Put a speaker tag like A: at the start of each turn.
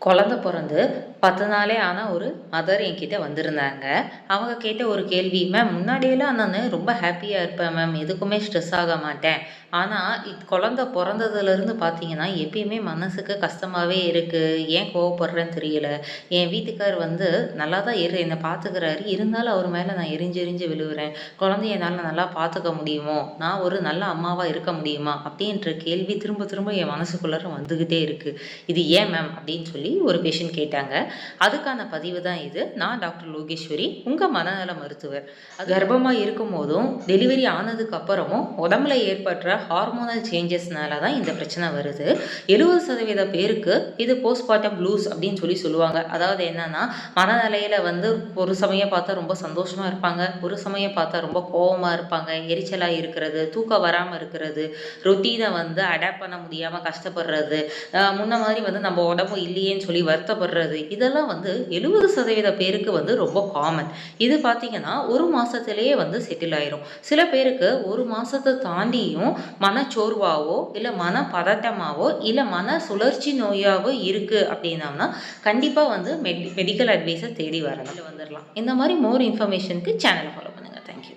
A: குழந்த பொறந்து 10 நாளே ஆன ஒரு மதர் என்கிட்ட வந்திருந்தாங்க. அவங்க கேட்ட ஒரு கேள்வி, "மேம் முன்னாடியெல்லாம் நானு ரொம்ப ஹேப்பியா இருப்பேன் மேம். எதுக்குமே ஸ்ட்ரெஸ் ஆக மாட்டேன். ஆனா குழந்த பொறந்ததுலேருந்து பார்த்தீங்கன்னா, எப்பயுமே மனசுக்கு கஷ்டமாவே இருக்கு. ஏன் கோவப்படுறேன்னு தெரியல. என் வீட்டுக்கார் வந்து நல்லா தான் என்ன பார்த்துக்கிறாரு. இருந்தாலும் அவர் மேல நான் எரிஞ்சு எரிஞ்சு விழுவுறேன். குழந்தைய என்னால நல்லா பார்த்துக்க முடியுமோ? நான் ஒரு நல்ல அம்மாவா இருக்க முடியுமா?" அப்படின்ற கேள்வி திரும்ப திரும்ப என் மனசுக்குள்ளார வந்துகிட்டே இருக்கு. "இது ஏன் மேம்?" அப்படின்னு சொல்லி ஒரு பேஷண்ட் கேட்டாங்க. அதுக்கான பதிவு தான் இது. நான் டாக்டர் லோகேஸ்வரி, உங்க மனநல மருத்துவர். கர்ப்பமா இருக்கும்போதும், டெலிவரி ஆனதுக்கு அப்புறமும் உடம்புல ஏற்படுற ஹார்மோனல் சேஞ்சஸ்னால தான் இந்த பிரச்சனை வருது. 70% பேருக்கு இது போஸ்ட்மார்ட்டம் ப்ளூஸ் அப்படின்னு சொல்லி சொல்லுவாங்க. அதாவது என்னன்னா, மனநிலையில வந்து ஒரு சமயம் பார்த்தா ரொம்ப சந்தோஷமா இருப்பாங்க. ஒரு சமயம் பார்த்தா ரொம்ப கோவமா இருப்பாங்க. எரிச்சலா இருக்கிறது, தூக்கம் வராம இருக்கிறது, ரொட்டீனை வந்து அடாப்ட் பண்ண முடியாம கஷ்டப்படுறது, முன்ன மாதிரி வந்து நம்ம உடம்பு இல்லையேன்னு சொல்லி வருத்தப்படுறது, இதெல்லாம் வந்து 70% பேருக்கு வந்து ரொம்ப காமன். இது பார்த்தீங்கன்னா, ஒரு மாசத்திலேயே வந்து செட்டில் ஆயிரும். சில பேருக்கு ஒரு மாசத்த தாண்டியும் மனச்சோர்வாவோ, இல்ல மனப்பதட்டமாவோ, இல்ல மன சுழற்சி நோயாவோ இருக்கு அப்படின்னம்னா, கண்டிப்பா வந்து மெடிக்கல் அட்வைஸ தேடி வரணும். வந்துரலாம். இந்த மாரி மோர் இன்ஃபர்மேஷனுக்கு சேனல ஃபாலோ பண்ணுங்க. Thank you.